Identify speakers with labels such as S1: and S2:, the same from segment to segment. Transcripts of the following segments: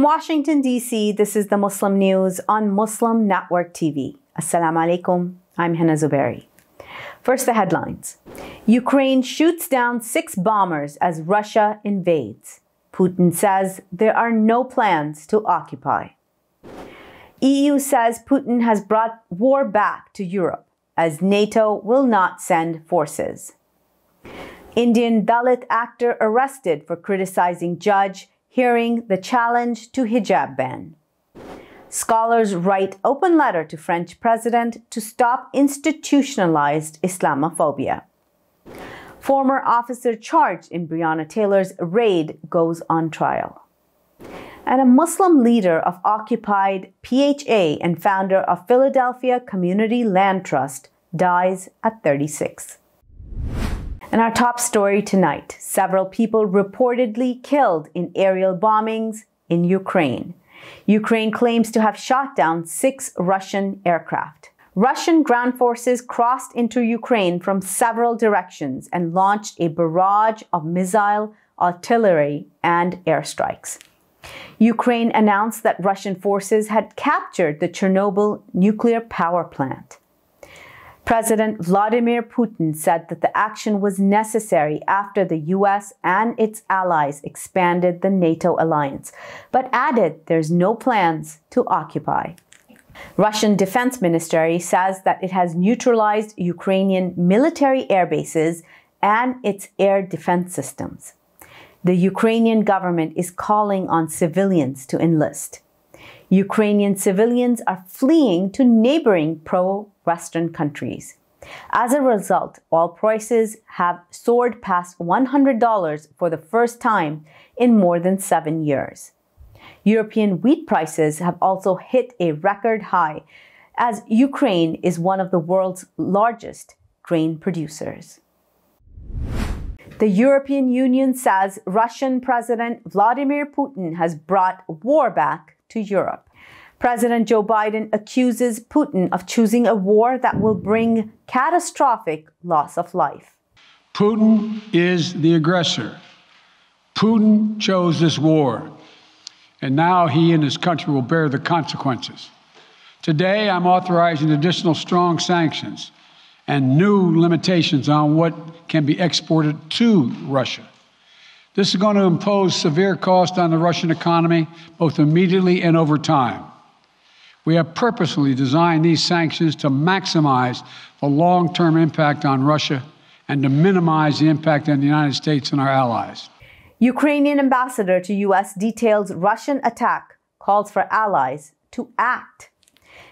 S1: From Washington, D.C., this is the Muslim News on Muslim Network TV. Assalamu alaikum. I'm Hena Zuberi. First, the headlines. Ukraine shoots down 6 bombers as Russia invades. Putin says there are no plans to occupy. EU says Putin has brought war back to Europe as NATO will not send forces. Indian Dalit actor arrested for criticizing judge hearing the challenge to hijab ban. Scholars write open letter to French president to stop institutionalized Islamophobia. Former officer charged in Breonna Taylor's raid goes on trial. And a Muslim leader of occupied PHA and founder of Philadelphia Community Land Trust dies at 36. And our top story tonight, several people reportedly killed in aerial bombings in Ukraine. Ukraine claims to have shot down 6 Russian aircraft. Russian ground forces crossed into Ukraine from several directions and launched a barrage of missile, artillery, and airstrikes. Ukraine announced that Russian forces had captured the Chernobyl nuclear power plant. President Vladimir Putin said that the action was necessary after the US and its allies expanded the NATO alliance, but added there's no plans to occupy. Russian Defense Ministry says that it has neutralized Ukrainian military air bases and its air defense systems. The Ukrainian government is calling on civilians to enlist. Ukrainian civilians are fleeing to neighboring pro-Western countries. As a result, oil prices have soared past $100 for the first time in more than 7 years. European wheat prices have also hit a record high, as Ukraine is one of the world's largest grain producers. The European Union says Russian President Vladimir Putin has brought war back to Europe. President Joe Biden accuses Putin of choosing a war that will bring catastrophic loss of life.
S2: Putin is the aggressor. Putin chose this war, and now he and his country will bear the consequences. Today, I'm authorizing additional strong sanctions and new limitations on what can be exported to Russia. This is going to impose severe cost on the Russian economy, both immediately and over time. We have purposely designed these sanctions to maximize the long-term impact on Russia and to minimize the impact on the United States and our allies.
S1: Ukrainian ambassador to U.S. details Russian attack, calls for allies to act.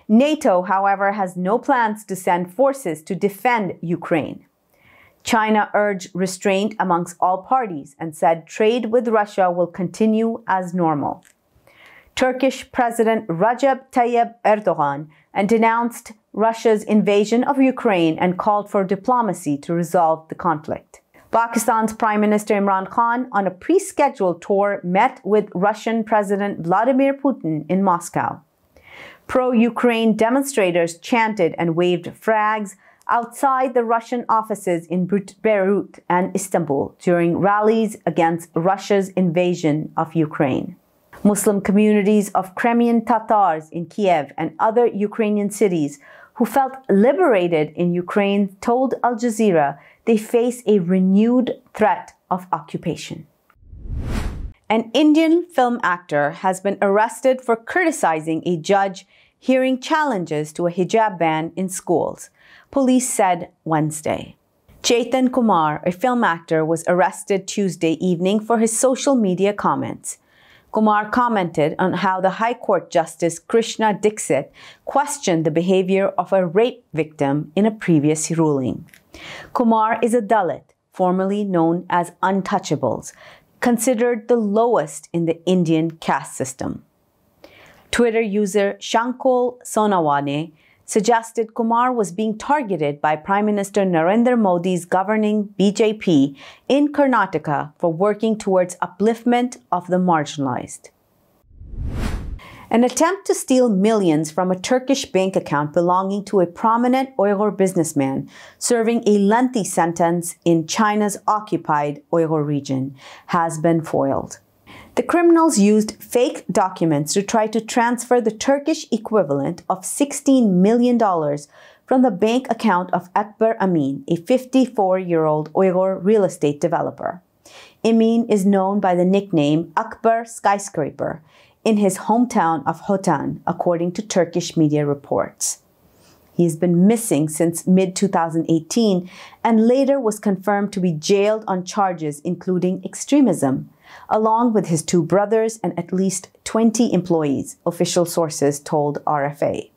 S1: NATO, however, has no plans to send forces to defend Ukraine. China urged restraint amongst all parties and said trade with Russia will continue as normal. Turkish President Recep Tayyip Erdogan denounced Russia's invasion of Ukraine and called for diplomacy to resolve the conflict. Pakistan's Prime Minister Imran Khan, on a pre-scheduled tour, met with Russian President Vladimir Putin in Moscow. Pro-Ukraine demonstrators chanted and waved flags outside the Russian offices in Beirut and Istanbul during rallies against Russia's invasion of Ukraine. Muslim communities of Crimean Tatars in Kiev and other Ukrainian cities who felt liberated in Ukraine told Al Jazeera they face a renewed threat of occupation. An Indian film actor has been arrested for criticizing a judge hearing challenges to a hijab ban in schools, police said Wednesday. Chetan Kumar, a film actor, was arrested Tuesday evening for his social media comments. Kumar commented on how the High Court Justice Krishna Dixit questioned the behavior of a rape victim in a previous ruling. Kumar is a Dalit, formerly known as untouchables, considered the lowest in the Indian caste system. Twitter user Shankol Sonawane suggested Kumar was being targeted by Prime Minister Narendra Modi's governing BJP in Karnataka for working towards upliftment of the marginalized. An attempt to steal millions from a Turkish bank account belonging to a prominent Uyghur businessman serving a lengthy sentence in China's occupied Uyghur region has been foiled. The criminals used fake documents to try to transfer the Turkish equivalent of $16 million from the bank account of Akbar Amin, a 54-year-old Uyghur real estate developer. Amin is known by the nickname Akbar Skyscraper in his hometown of Hotan, according to Turkish media reports. He has been missing since mid-2018 and later was confirmed to be jailed on charges including extremism, along with his 2 brothers and at least 20 employees, official sources told RFA.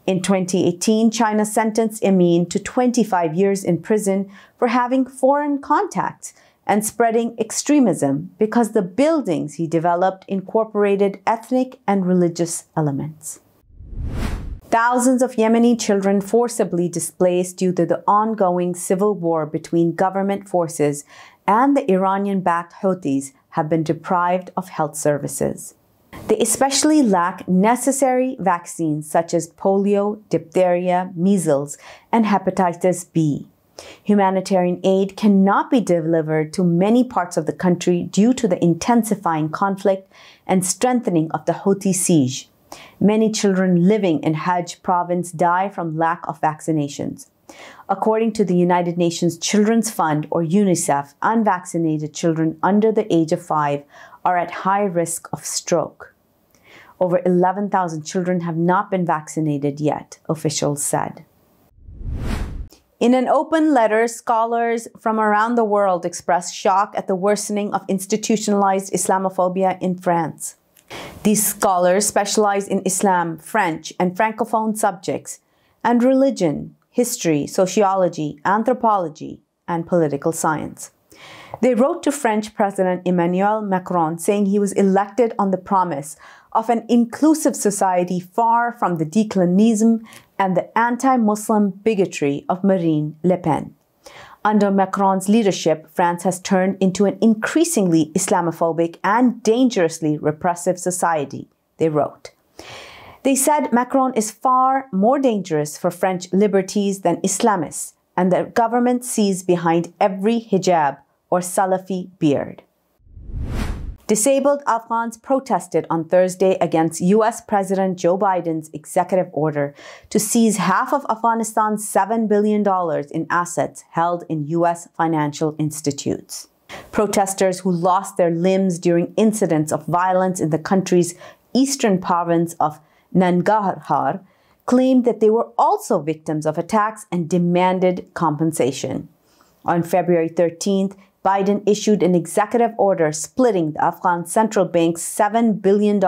S1: In 2018, China sentenced Amin to 25 years in prison for having foreign contacts and spreading extremism because the buildings he developed incorporated ethnic and religious elements. Thousands of Yemeni children forcibly displaced due to the ongoing civil war between government forces and the Iranian-backed Houthis have been deprived of health services. They especially lack necessary vaccines such as polio, diphtheria, measles, and hepatitis B. Humanitarian aid cannot be delivered to many parts of the country due to the intensifying conflict and strengthening of the Houthi siege. Many children living in Hajj province die from lack of vaccinations. According to the United Nations Children's Fund, or UNICEF, unvaccinated children under the age of 5 are at high risk of stroke. Over 11,000 children have not been vaccinated yet, officials said. In an open letter, scholars from around the world expressed shock at the worsening of institutionalized Islamophobia in France. These scholars specialize in Islam, French, and Francophone subjects, and religion, history, sociology, anthropology, and political science. They wrote to French President Emmanuel Macron saying he was elected on the promise of an inclusive society far from the declinism and the anti-Muslim bigotry of Marine Le Pen. Under Macron's leadership, France has turned into an increasingly Islamophobic and dangerously repressive society, they wrote. They said Macron is far more dangerous for French liberties than Islamists, and the government sees behind every hijab or Salafi beard. Disabled Afghans protested on Thursday against U.S. President Joe Biden's executive order to seize half of Afghanistan's $7 billion in assets held in U.S. financial institutes. Protesters who lost their limbs during incidents of violence in the country's eastern province of Nangarhar claimed that they were also victims of attacks and demanded compensation. On February 13th, Biden issued an executive order splitting the Afghan central bank's $7 billion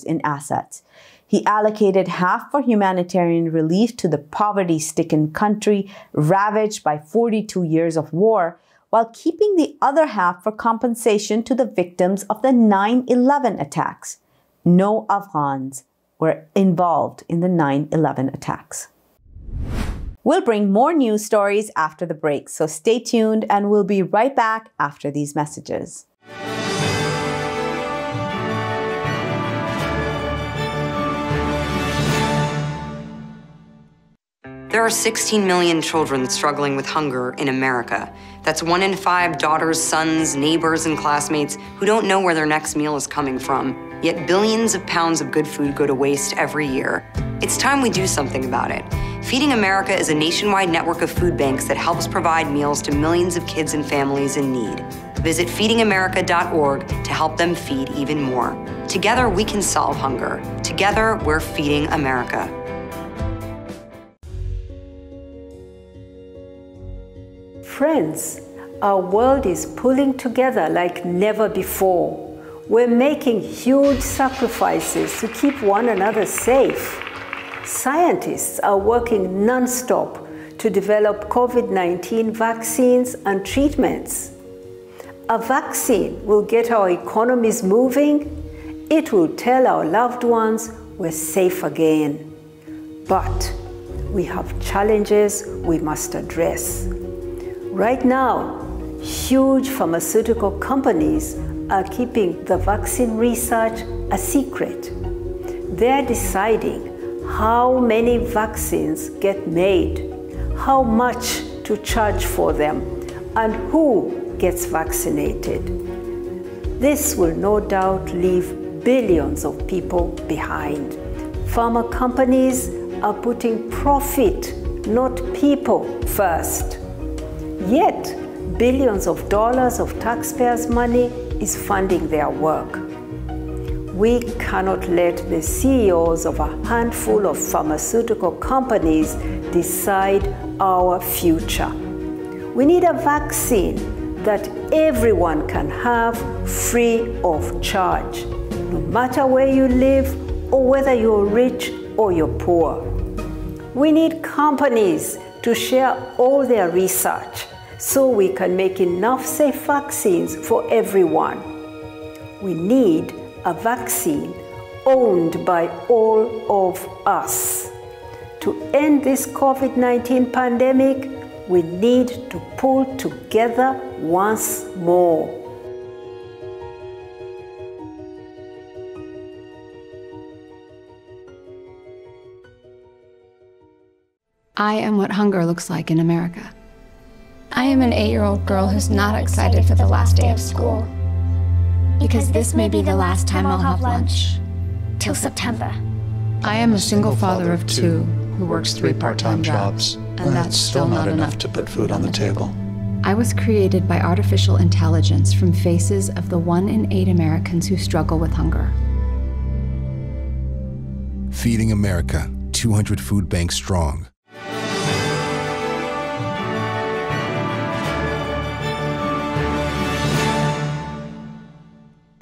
S1: in assets. He allocated half for humanitarian relief to the poverty-stricken country ravaged by 42 years of war, while keeping the other half for compensation to the victims of the 9/11 attacks. No Afghans were involved in the 9/11 attacks. We'll bring more news stories after the break, so stay tuned and we'll be right back after these messages.
S3: There are 16 million children struggling with hunger in America. That's 1 in 5 daughters, sons, neighbors, and classmates who don't know where their next meal is coming from. Yet billions of pounds of good food go to waste every year. It's time we do something about it. Feeding America is a nationwide network of food banks that helps provide meals to millions of kids and families in need. Visit feedingamerica.org to help them feed even more. Together, we can solve hunger. Together, we're feeding America.
S4: Friends, our world is pulling together like never before. We're making huge sacrifices to keep one another safe. Scientists are working non-stop to develop COVID-19 vaccines and treatments. A vaccine will get our economies moving. It will tell our loved ones we're safe again. But we have challenges we must address. Right now, huge pharmaceutical companies are keeping the vaccine research a secret. They're deciding how many vaccines get made, how much to charge for them, and who gets vaccinated. This will no doubt leave billions of people behind. Pharma companies are putting profit, not people, first. Yet, billions of dollars of taxpayers' money is funding their work. We cannot let the CEOs of a handful of pharmaceutical companies decide our future. We need a vaccine that everyone can have free of charge, no matter where you live or whether you're rich or you're poor. We need companies to share all their research so we can make enough safe vaccines for everyone. We need a vaccine owned by all of us. To end this COVID-19 pandemic, we need to pull together once more.
S5: I am what hunger looks like in America.
S6: I am an 8-year-old girl who's not excited for the last day of school. Because this may be the last time I'll have lunch. Till September.
S5: I am a single father of 2 who works 3 part-time jobs,
S7: and that's still not enough to put food on the table.
S5: I was created by artificial intelligence from faces of the 1 in 8 Americans who struggle with hunger.
S8: Feeding America, 200 food banks strong.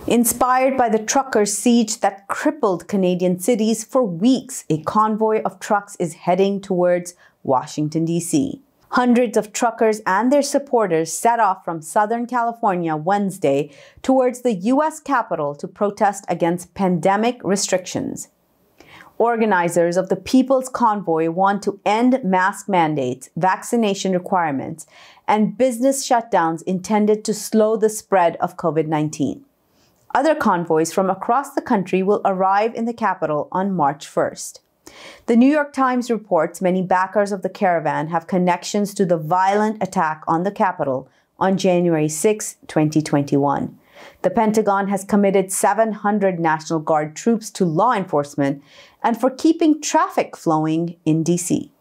S1: Inspired by the truckers' siege that crippled Canadian cities for weeks, a convoy of trucks is heading towards Washington, D.C. Hundreds of truckers and their supporters set off from Southern California Wednesday towards the U.S. Capitol to protest against pandemic restrictions. Organizers of the People's Convoy want to end mask mandates, vaccination requirements, and business shutdowns intended to slow the spread of COVID-19. Other convoys from across the country will arrive in the capital on March 1st. The New York Times reports many backers of the caravan have connections to the violent attack on the Capitol on January 6, 2021. The Pentagon has committed 700 National Guard troops to law enforcement and for keeping traffic flowing in D.C.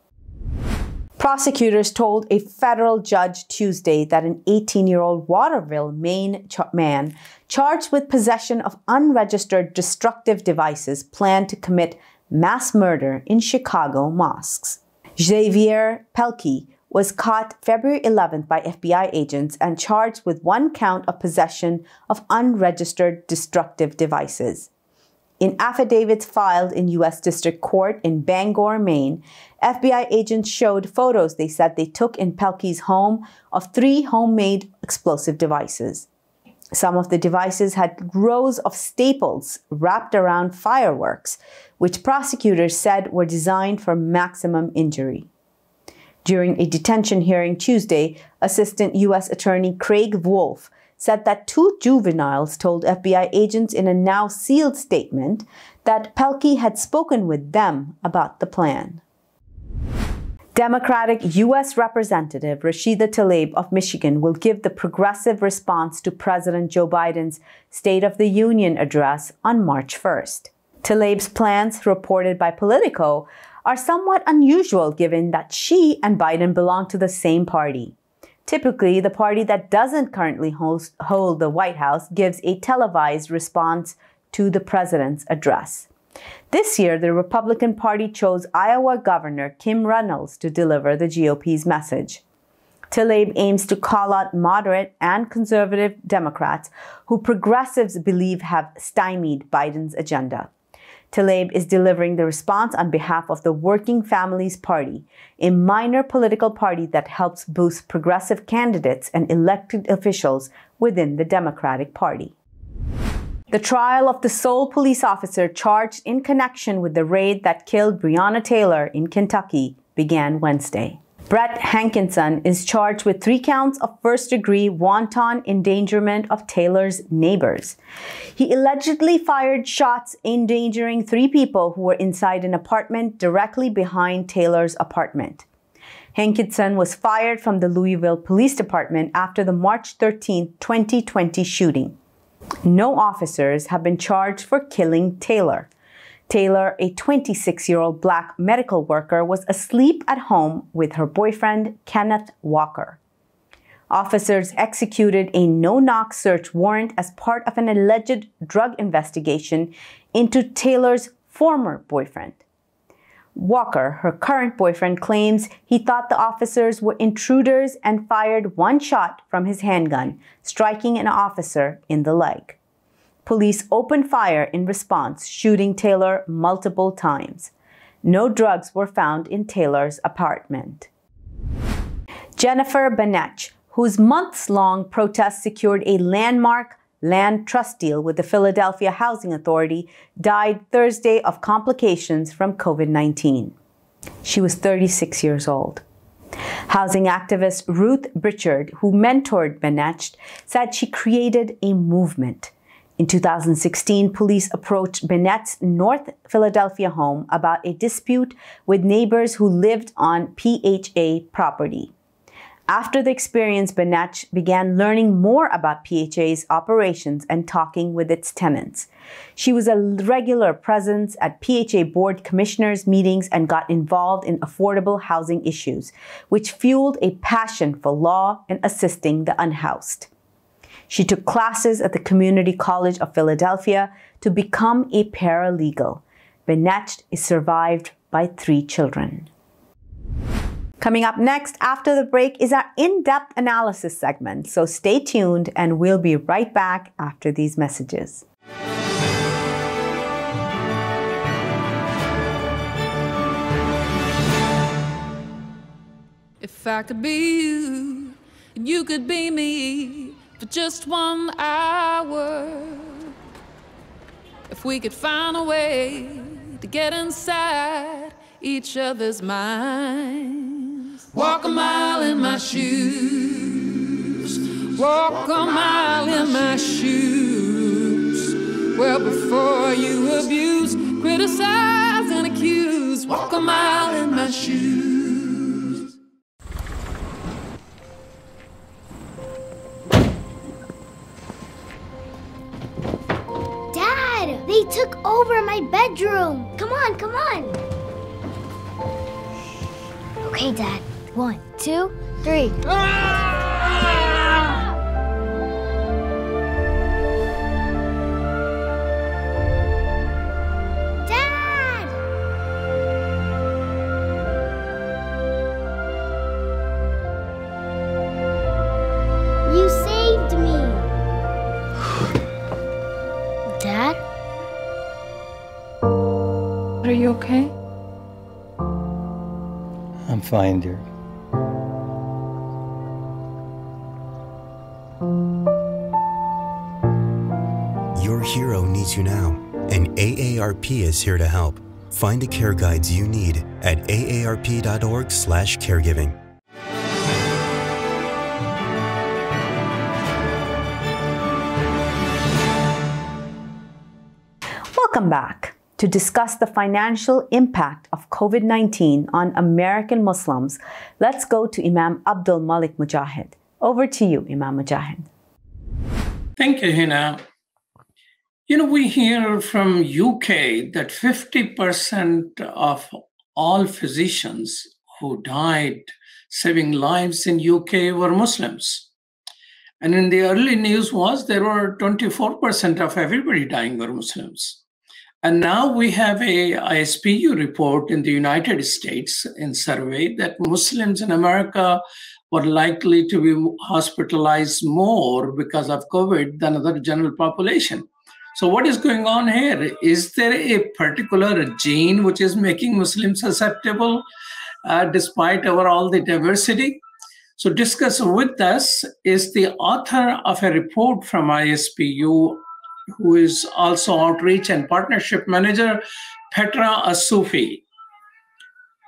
S1: Prosecutors told a federal judge Tuesday that an 18-year-old Waterville, Maine man charged with possession of unregistered destructive devices planned to commit mass murder in Chicago mosques. Xavier Pelkey was caught February 11th by FBI agents and charged with 1 count of possession of unregistered destructive devices. In affidavits filed in U.S. District Court in Bangor, Maine, FBI agents showed photos they said they took in Pelkey's home of 3 homemade explosive devices. Some of the devices had rows of staples wrapped around fireworks, which prosecutors said were designed for maximum injury. During a detention hearing Tuesday, Assistant U.S. Attorney Craig Wolf said that 2 juveniles told FBI agents in a now sealed statement that Pelkey had spoken with them about the plan. Democratic U.S. Representative Rashida Tlaib of Michigan will give the progressive response to President Joe Biden's State of the Union address on March 1st. Tlaib's plans, reported by Politico, are somewhat unusual given that she and Biden belong to the same party. Typically, the party that doesn't currently hold the White House gives a televised response to the president's address. This year, the Republican Party chose Iowa Governor Kim Reynolds to deliver the GOP's message. Tlaib aims to call out moderate and conservative Democrats who progressives believe have stymied Biden's agenda. Tlaib is delivering the response on behalf of the Working Families Party, a minor political party that helps boost progressive candidates and elected officials within the Democratic Party. The trial of the sole police officer charged in connection with the raid that killed Breonna Taylor in Kentucky began Wednesday. Brett Hankinson is charged with 3 counts of first-degree wanton endangerment of Taylor's neighbors. He allegedly fired shots endangering 3 people who were inside an apartment directly behind Taylor's apartment. Hankinson was fired from the Louisville Police Department after the March 13, 2020 shooting. No officers have been charged for killing Taylor. Taylor, a 26-year-old Black medical worker, was asleep at home with her boyfriend, Kenneth Walker. Officers executed a no-knock search warrant as part of an alleged drug investigation into Taylor's former boyfriend. Walker, her current boyfriend, claims he thought the officers were intruders and fired one shot from his handgun, striking an officer in the leg. Police opened fire in response, shooting Taylor multiple times. No drugs were found in Taylor's apartment. Jennifer Banach, whose months-long protest secured a landmark land trust deal with the Philadelphia Housing Authority, died Thursday of complications from COVID-19. She was 36 years old. Housing activist Ruth Pritchard, who mentored Banach, said she created a movement. In 2016, police approached Banach's North Philadelphia home about a dispute with neighbors who lived on PHA property. After the experience, Banach began learning more about PHA's operations and talking with its tenants. She was a regular presence at PHA board commissioners' meetings and got involved in affordable housing issues, which fueled a passion for law and assisting the unhoused. She took classes at the Community College of Philadelphia to become a paralegal. Banach is survived by 3 children. Coming up next after the break is our in-depth analysis segment, so stay tuned and we'll be right back after these messages.
S9: If I could be you, and you could be me for just 1 hour. If we could find a way to get inside each other's minds. Walk a mile in my shoes. Walk a mile in my shoes. Well, before you abuse, criticize and accuse. Walk a mile in my shoes.
S10: Dad, they took over my bedroom. Come on, come on. Okay, Dad. 1, 2, 3. Dad! You saved me. Dad?
S9: Are you okay?
S11: I'm fine, dear.
S12: Your hero needs you now, and AARP is here to help. Find the care guides you need at aarp.org/caregiving.
S1: Welcome back. To discuss the financial impact of COVID-19 on American Muslims, let's go to Imam Abdul Malik Mujahid. Over to you, Imam Mujahid.
S13: Thank you, Hena. You know, we hear from UK that 50% of all physicians who died saving lives in UK were Muslims. And in the early news was there were 24% of everybody dying were Muslims. And now we have a ISPU report in the United States in survey that Muslims in America were likely to be hospitalized more because of COVID than other general population. So what is going on here? Is there a particular gene which is making Muslims susceptible despite all the diversity? So discuss with us is the author of a report from ISPU, who is also Outreach and Partnership Manager, PETRA ALSOOFY.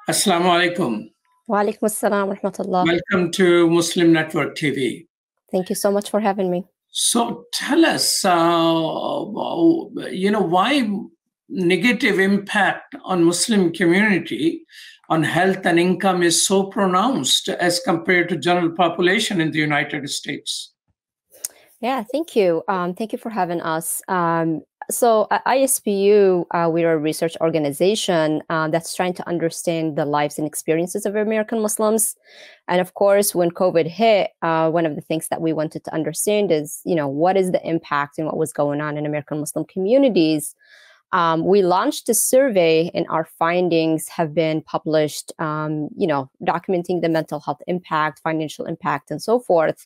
S13: Assalamu alaikum.
S14: Wa alaikum assalam wa rahmatullah.
S13: Welcome to Muslim Network TV.
S14: Thank you so much for having me.
S13: So tell us, why negative impact on Muslim community on health and income is so pronounced as compared to general population in the United States?
S14: Yeah, thank you. Thank you for having us. So at ISPU, we're a research organization that's trying to understand the lives and experiences of American Muslims. And of course, when COVID hit, one of the things that we wanted to understand is, what is the impact and what was going on in American Muslim communities. We launched a survey and our findings have been published, documenting the mental health impact, financial impact, and so forth.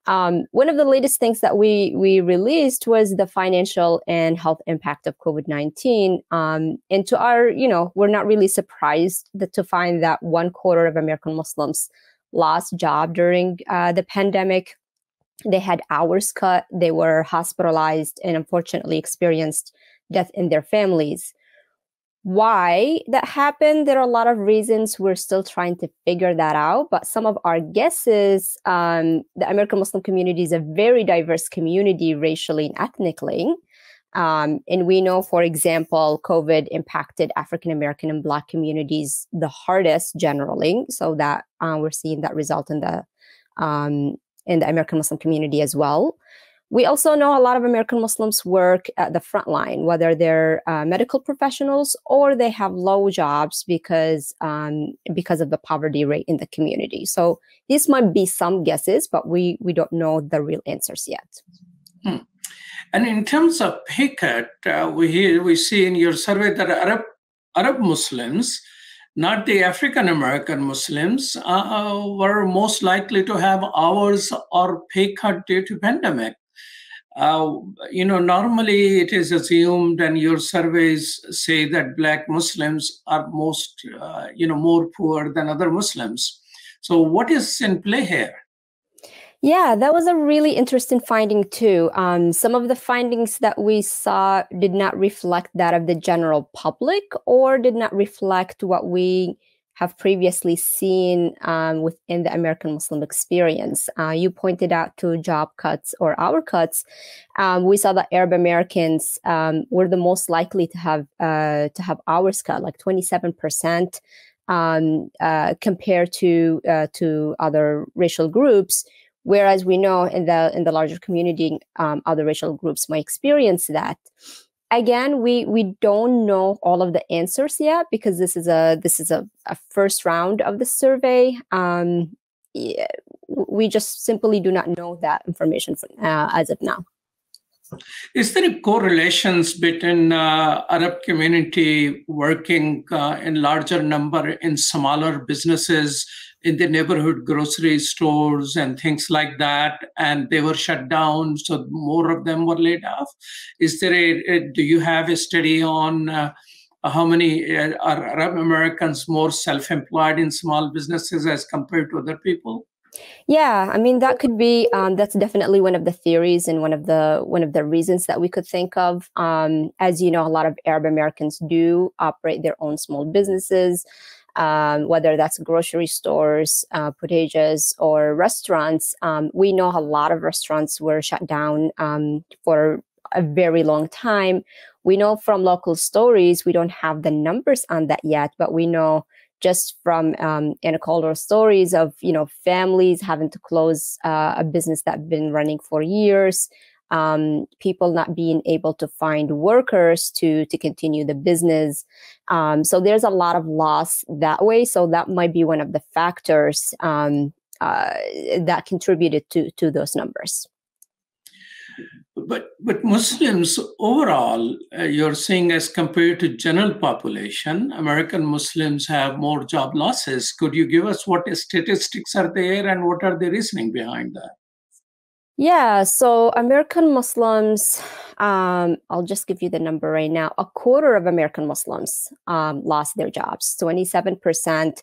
S14: One of the latest things that we released was the financial and health impact of COVID-19. And to our, we're not really surprised to find that 1/4 of American Muslims lost job during the pandemic. They had hours cut, they were hospitalized, and unfortunately experienced death in their families. Why that happened, there are a lot of reasons. We're still trying to figure that out. But some of our guesses, the American Muslim community is a very diverse community racially and ethnically. And we know, for example, COVID impacted African American and Black communities the hardest generally. So that we're seeing that result in the American Muslim community as well. We also know a lot of American Muslims work at the front line, whether they're medical professionals or they have low jobs because of the poverty rate in the community. So these might be some guesses, but we don't know the real answers yet.
S13: And in terms of pay cut, we see in your survey that Arab Muslims, not the African American Muslims, were most likely to have hours or pay cut due to pandemic. Normally it is assumed, and your surveys say that Black Muslims are most, more poor than other Muslims. So what is in play here?
S14: Yeah, that was a really interesting finding too. Some of the findings that we saw did not reflect that of the general public or did not reflect what we have previously seen within the American Muslim experience. You pointed out to job cuts or hour cuts. We saw that Arab Americans were the most likely to have hours cut, like 27%, compared to other racial groups. Whereas we know in the larger community, other racial groups might experience that. Again, we don't know all of the answers yet because this is a first round of the survey. We just simply do not know that information as of now.
S13: Is there correlations between Arab community working in larger number in smaller businesses, in the neighborhood grocery stores and things like that, and they were shut down, so more of them were laid off? Is there do you have a study on how many are Arab Americans more self-employed in small businesses as compared to other people?
S14: Yeah, I mean, that could be, that's definitely one of the theories and one of the reasons that we could think of. As you know, a lot of Arab Americans do operate their own small businesses, whether that's grocery stores, bodegas, or restaurants. We know a lot of restaurants were shut down for a very long time. We know from local stories, we don't have the numbers on that yet, but we know just from anecdotal stories of families having to close a business that's been running for years, people not being able to find workers to continue the business. So there's a lot of loss that way. So that might be one of the factors that contributed to those numbers.
S13: But Muslims overall, you're saying as compared to general population, American Muslims have more job losses. Could you give us what statistics are there and what are the reasoning behind that?
S14: Yeah, so American Muslims, I'll just give you the number right now. 1/4 of American Muslims lost their jobs, 27%.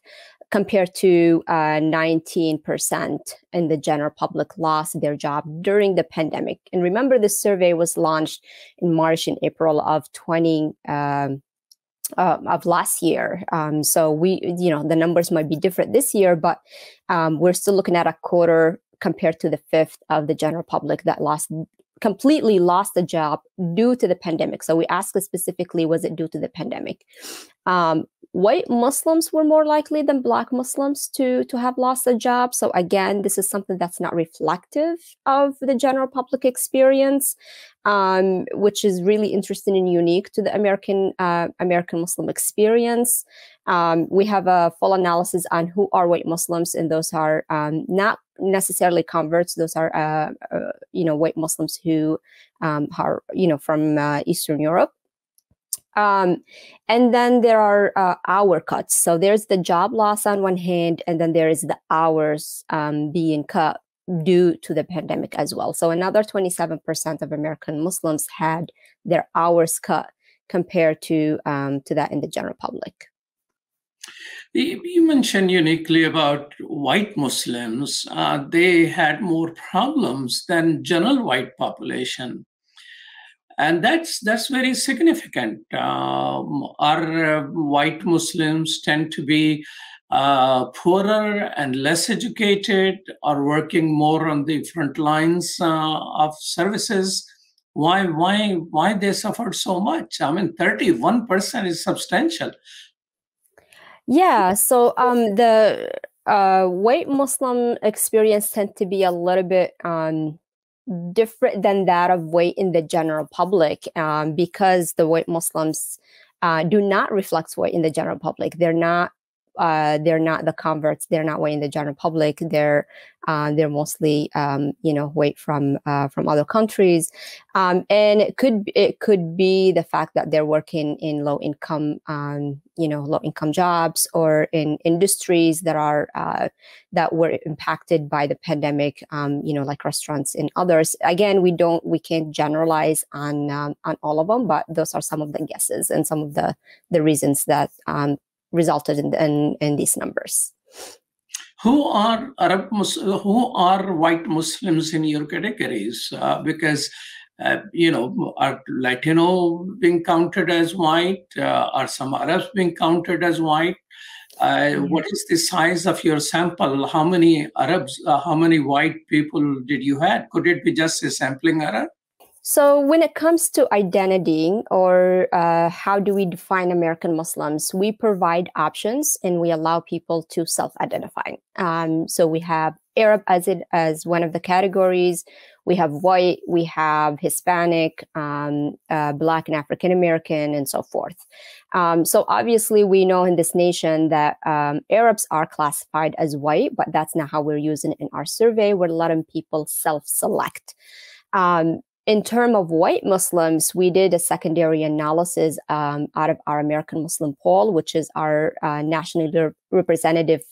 S14: Compared to 19% in the general public lost their job during the pandemic. And remember, this survey was launched in March and April of last year. So the numbers might be different this year, but we're still looking at 1/4 compared to the 1/5 of the general public that completely lost the job due to the pandemic. So we asked specifically, was it due to the pandemic? White Muslims were more likely than Black Muslims to have lost a job. So again, this is something that's not reflective of the general public experience, which is really interesting and unique to the American Muslim experience. We have a full analysis on who are white Muslims, and those are not necessarily converts. Those are white Muslims who are from Eastern Europe. And then there are hour cuts. So there's the job loss on one hand, and then there is the hours being cut due to the pandemic as well. So another 27% of American Muslims had their hours cut compared to that in the general public.
S13: You mentioned uniquely about white Muslims. They had more problems than general white population. And that's very significant. Our white Muslims tend to be poorer and less educated, or working more on the front lines of services. Why they suffered so much? I mean, 31% is substantial.
S14: Yeah, so the white Muslim experience tend to be a little bit different than that of white in the general public, because the white Muslims do not reflect white in the general public. They're not the converts. They're not white in the general public. They're mostly white from other countries, and it could be the fact that they're working in low income jobs, or in industries that were impacted by the pandemic, like restaurants and others. Again, we can't generalize on all of them, but those are some of the guesses and some of the reasons that resulted in these numbers.
S13: Who are white Muslims in your categories? Because are Latino being counted as white? Are some Arabs being counted as white? What is the size of your sample? How many Arabs? How many white people did you have? Could it be just a sampling error?
S14: So when it comes to identity, or how do we define American Muslims, we provide options and we allow people to self-identify. So we have Arab as one of the categories. We have white, we have Hispanic, Black and African American, and so forth. So obviously we know in this nation that Arabs are classified as white, but that's not how we're using it in our survey. We're letting people self-select. In terms of white Muslims, we did a secondary analysis out of our American Muslim poll, which is our nationally representative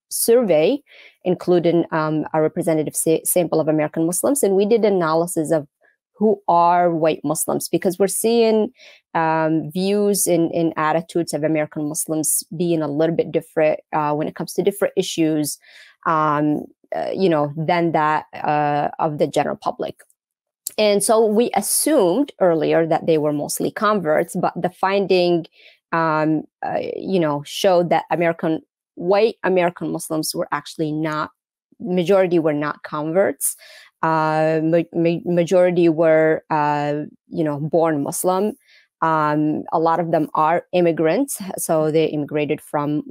S14: survey, including a representative sample of American Muslims. And we did analysis of who are white Muslims, because we're seeing views and attitudes of American Muslims being a little bit different when it comes to different issues, than that of the general public. And so we assumed earlier that they were mostly converts, but the finding, showed that white American Muslims were actually not, majority were not converts. Majority were, born Muslim. A lot of them are immigrants, so they immigrated from,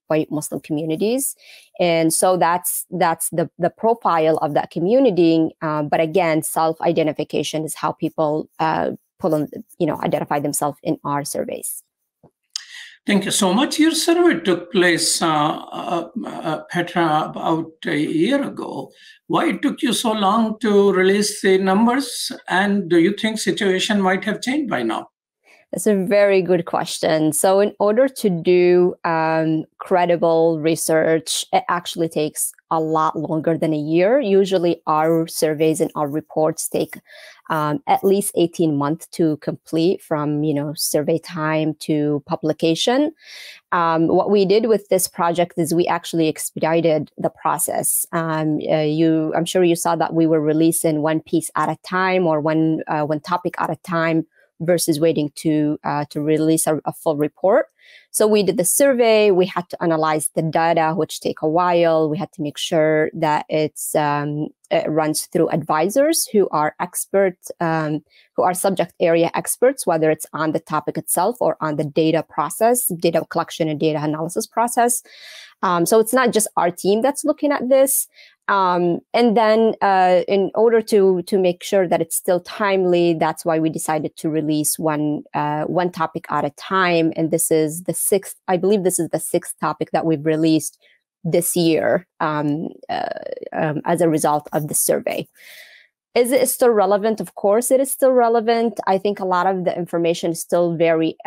S14: white Muslim communities. And so that's the profile of that community. But again, self-identification is how people identify themselves in our surveys.
S13: Thank you so much. Your survey took place, Petra, about a year ago. Why it took you so long to release the numbers? And do you think situation might have changed by now?
S14: That's a very good question. So in order to do credible research, it actually takes a lot longer than a year. Usually our surveys and our reports take at least 18 months to complete, from survey time to publication. What we did with this project is we actually expedited the process. I'm sure you saw that we were releasing one piece at a time, or one topic at a time, versus waiting to release a full report. So we did the survey. We had to analyze the data, which take a while. We had to make sure that it runs through advisors who are experts, who are subject area experts, whether it's on the topic itself or on the data process, data collection and data analysis process. So it's not just our team that's looking at this. And then in order to make sure that it's still timely, that's why we decided to release one topic at a time. And this is the sixth, I believe this is the sixth topic that we've released this year as a result of the survey. Is it still relevant? Of course, it is still relevant. I think a lot of the information is still very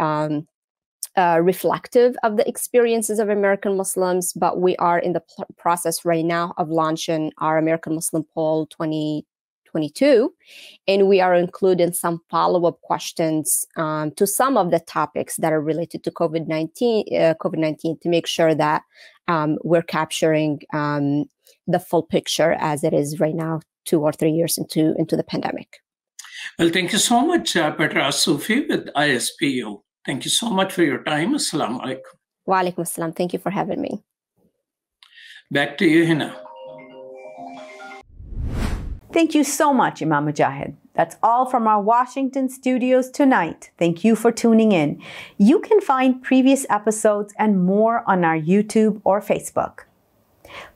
S14: reflective of the experiences of American Muslims, but we are in the process right now of launching our American Muslim Poll 2022, and we are including some follow-up questions to some of the topics that are related to COVID-19 to make sure that we're capturing the full picture as it is right now, 2 or 3 years into the pandemic.
S13: Well, thank you so much, Petra ALSOOFY with ISPU. Thank you so much for your time. Assalamu alaikum.
S14: Wa alaikum assalam. Thank you for having me.
S13: Back to you, Hena.
S1: Thank you so much, Imam Mujahid. That's all from our Washington studios tonight. Thank you for tuning in. You can find previous episodes and more on our YouTube or Facebook.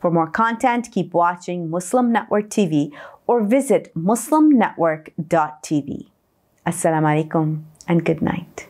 S1: For more content, keep watching Muslim Network TV or visit muslimnetwork.tv. Assalamu alaikum and good night.